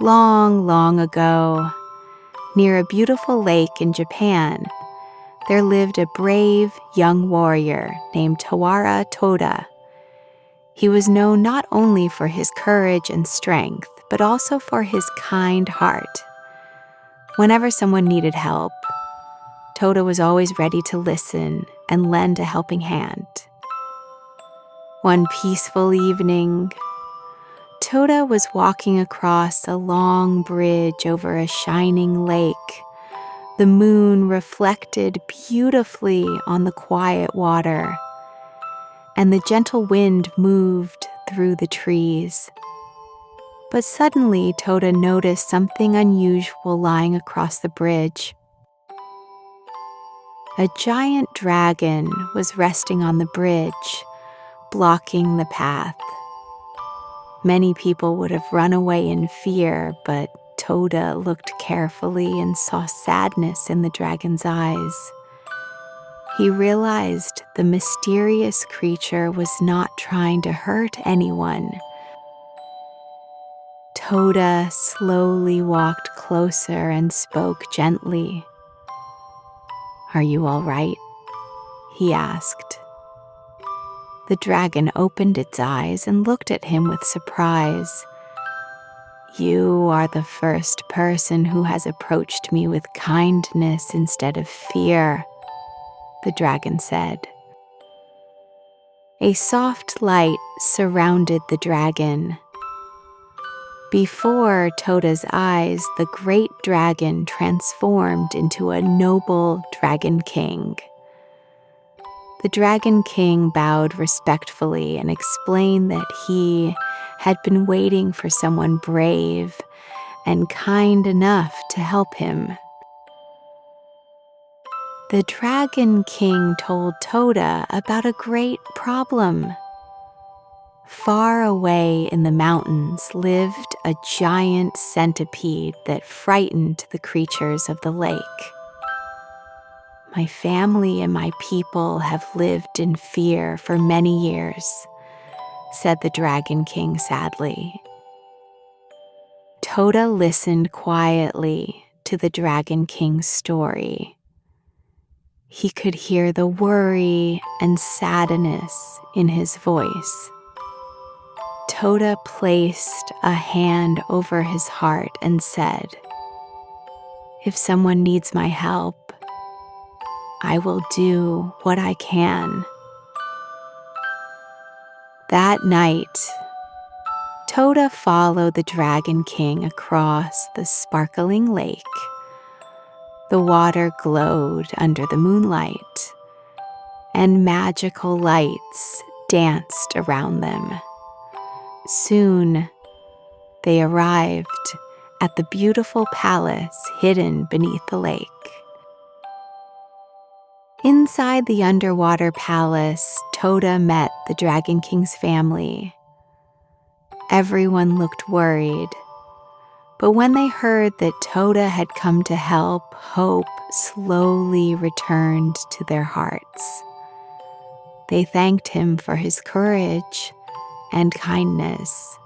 Long, long ago, near a beautiful lake in Japan, there lived a brave young warrior named Tawara Toda. He was known not only for his courage and strength, but also for his kind heart. Whenever someone needed help, Toda was always ready to listen and lend a helping hand. One peaceful evening, Toda was walking across a long bridge over a shining lake. The moon reflected beautifully on the quiet water, and the gentle wind moved through the trees. But suddenly, Toda noticed something unusual lying across the bridge. A giant dragon was resting on the bridge, blocking the path. Many people would have run away in fear, but Toda looked carefully and saw sadness in the dragon's eyes. He realized the mysterious creature was not trying to hurt anyone. Toda slowly walked closer and spoke gently. "Are you all right?" he asked. The dragon opened its eyes and looked at him with surprise. "You are the first person who has approached me with kindness instead of fear," the dragon said. A soft light surrounded the dragon. Before Toda's eyes, the great dragon transformed into a noble dragon king. The Dragon King bowed respectfully and explained that he had been waiting for someone brave and kind enough to help him. The Dragon King told Toda about a great problem. Far away in the mountains lived a giant centipede that frightened the creatures of the lake. "My family and my people have lived in fear for many years," said the Dragon King sadly. Toda listened quietly to the Dragon King's story. He could hear the worry and sadness in his voice. Toda placed a hand over his heart and said, "If someone needs my help, I will do what I can." That night, Toda followed the Dragon King across the sparkling lake. The water glowed under the moonlight, and magical lights danced around them. Soon, they arrived at the beautiful palace hidden beneath the lake. Inside the underwater palace, Toda met the Dragon King's family. Everyone looked worried, but when they heard that Toda had come to help, hope slowly returned to their hearts. They thanked him for his courage and kindness.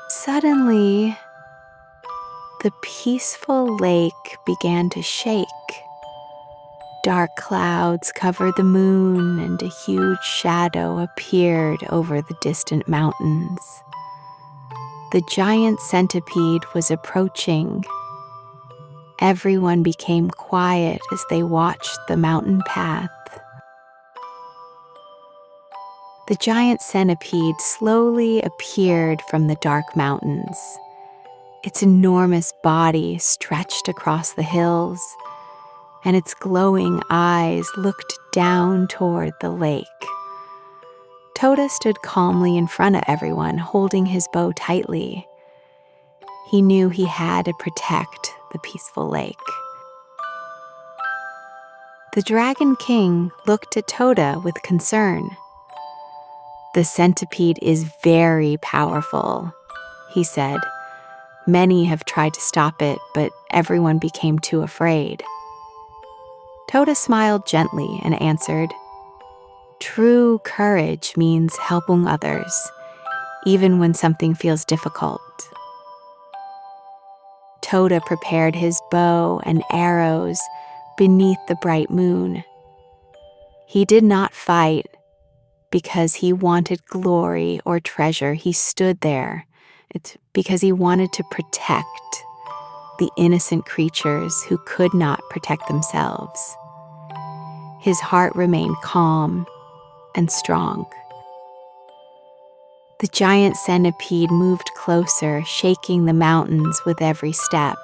Suddenly, the peaceful lake began to shake. Dark clouds covered the moon, and a huge shadow appeared over the distant mountains. The giant centipede was approaching. Everyone became quiet as they watched the mountain path. The giant centipede slowly appeared from the dark mountains. Its enormous body stretched across the hills, and its glowing eyes looked down toward the lake. Toda stood calmly in front of everyone, holding his bow tightly. He knew he had to protect the peaceful lake. The Dragon King looked at Toda with concern. "The centipede is very powerful," he said. "Many have tried to stop it, but everyone became too afraid." Toda smiled gently and answered, "True courage means helping others, even when something feels difficult." Toda prepared his bow and arrows beneath the bright moon. He did not fight because he wanted glory or treasure. He stood there. It's because he wanted to protect the innocent creatures who could not protect themselves. His heart remained calm and strong. The giant centipede moved closer, shaking the mountains with every step.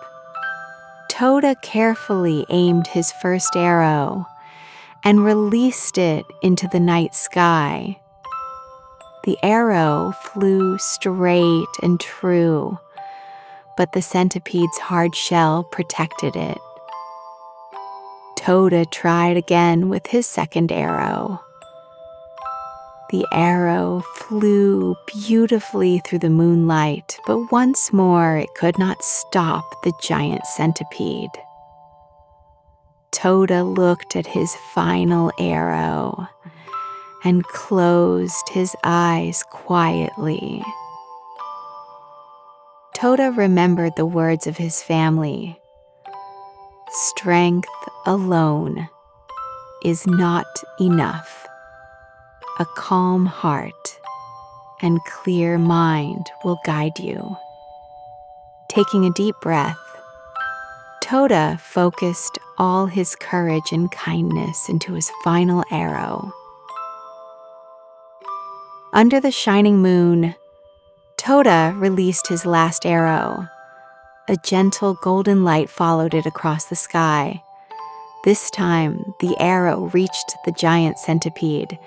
Toda carefully aimed his first arrow and released it into the night sky. The arrow flew straight and true, but the centipede's hard shell protected it. Toda tried again with his second arrow. The arrow flew beautifully through the moonlight, but once more it could not stop the giant centipede. Toda looked at his final arrow and closed his eyes quietly. Toda remembered the words of his family. Strength alone is not enough. A calm heart and clear mind will guide you. Taking a deep breath, Toda focused all his courage and kindness into his final arrow. Under the shining moon, Toda released his last arrow. A gentle golden light followed it across the sky. This time, the arrow reached the giant centipede,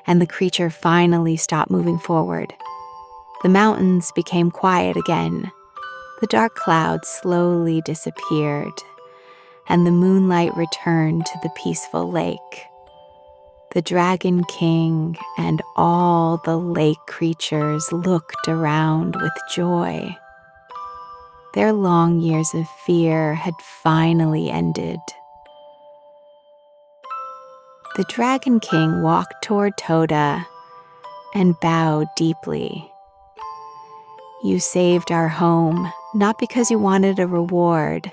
and the creature finally stopped moving forward. The mountains became quiet again. The dark clouds slowly disappeared, and the moonlight returned to the peaceful lake. The Dragon King and all the lake creatures looked around with joy. Their long years of fear had finally ended. The Dragon King walked toward Toda and bowed deeply. You saved our home, not because you wanted a reward,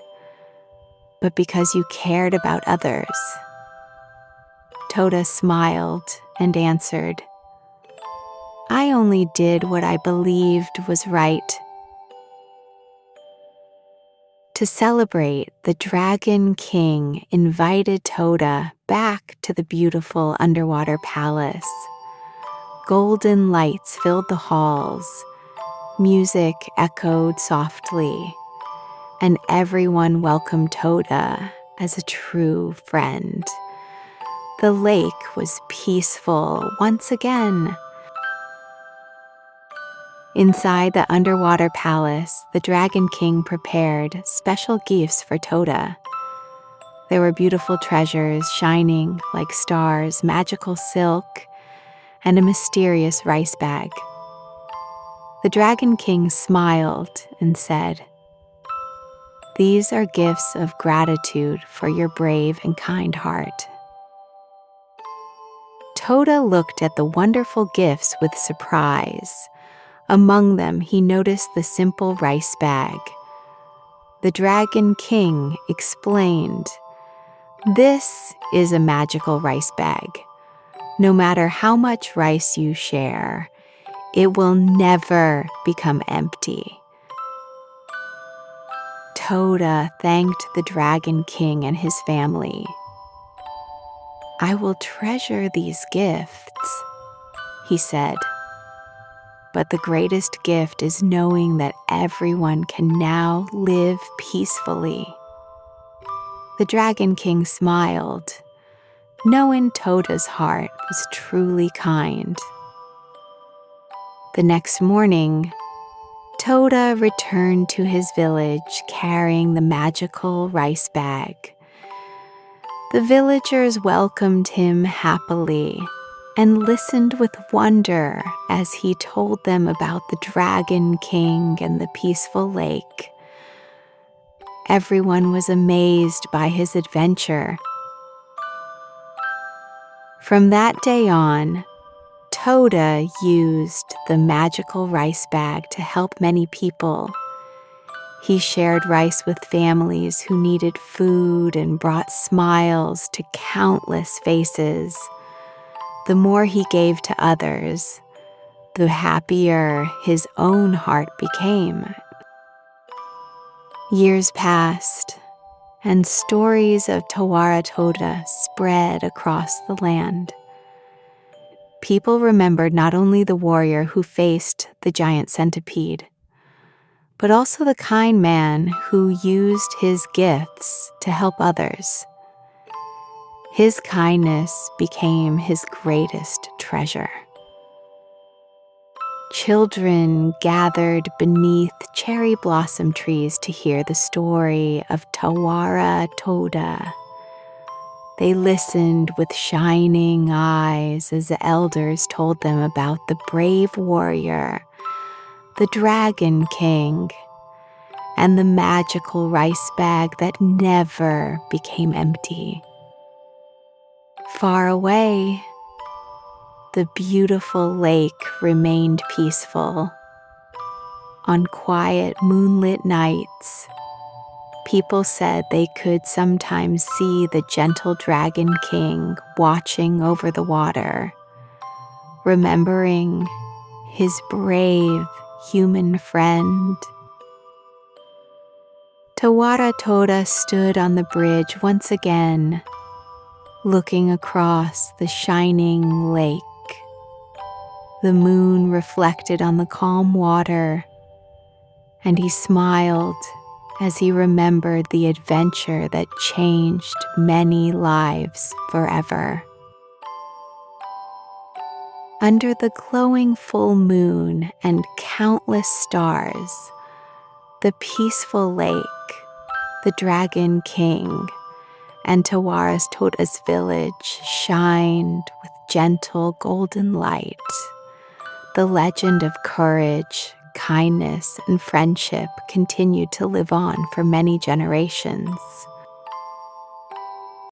but because you cared about others. Toda smiled and answered, I only did what I believed was right. To celebrate, the Dragon King invited Toda back to the beautiful underwater palace. Golden lights filled the halls, music echoed softly, and everyone welcomed Toda as a true friend. The lake was peaceful once again. Inside the underwater palace, the Dragon King prepared special gifts for Toda. There were beautiful treasures shining like stars, magical silk, and a mysterious rice bag. The Dragon King smiled and said, These are gifts of gratitude for your brave and kind heart. Toda looked at the wonderful gifts with surprise. Among them, he noticed the simple rice bag. The Dragon King explained, This is a magical rice bag. No matter how much rice you share, it will never become empty. Toda thanked the Dragon King and his family. I will treasure these gifts, he said. But the greatest gift is knowing that everyone can now live peacefully. The Dragon King smiled, knowing Toda's heart was truly kind. The next morning, Toda returned to his village carrying the magical rice bag. The villagers welcomed him happily and listened with wonder as he told them about the Dragon King and the peaceful lake. Everyone was amazed by his adventure. From that day on, Toda used the magical rice bag to help many people. He shared rice with families who needed food and brought smiles to countless faces. The more he gave to others, the happier his own heart became. Years passed, and stories of Tawara Toda spread across the land. People remembered not only the warrior who faced the giant centipede, but also the kind man who used his gifts to help others. His kindness became his greatest treasure. Children gathered beneath cherry blossom trees to hear the story of Tawara Toda. They listened with shining eyes as the elders told them about the brave warrior, the Dragon King, and the magical rice bag that never became empty. Far away, the beautiful lake remained peaceful. On quiet moonlit nights, people said they could sometimes see the gentle Dragon King watching over the water, remembering his brave human friend. Tawara Toda stood on the bridge once again, looking across the shining lake. The moon reflected on the calm water, and he smiled as he remembered the adventure that changed many lives forever. Under the glowing full moon and countless stars, the peaceful lake, the Dragon King, and Tawara Toda's village shined with gentle golden light. The legend of courage, kindness, and friendship continued to live on for many generations.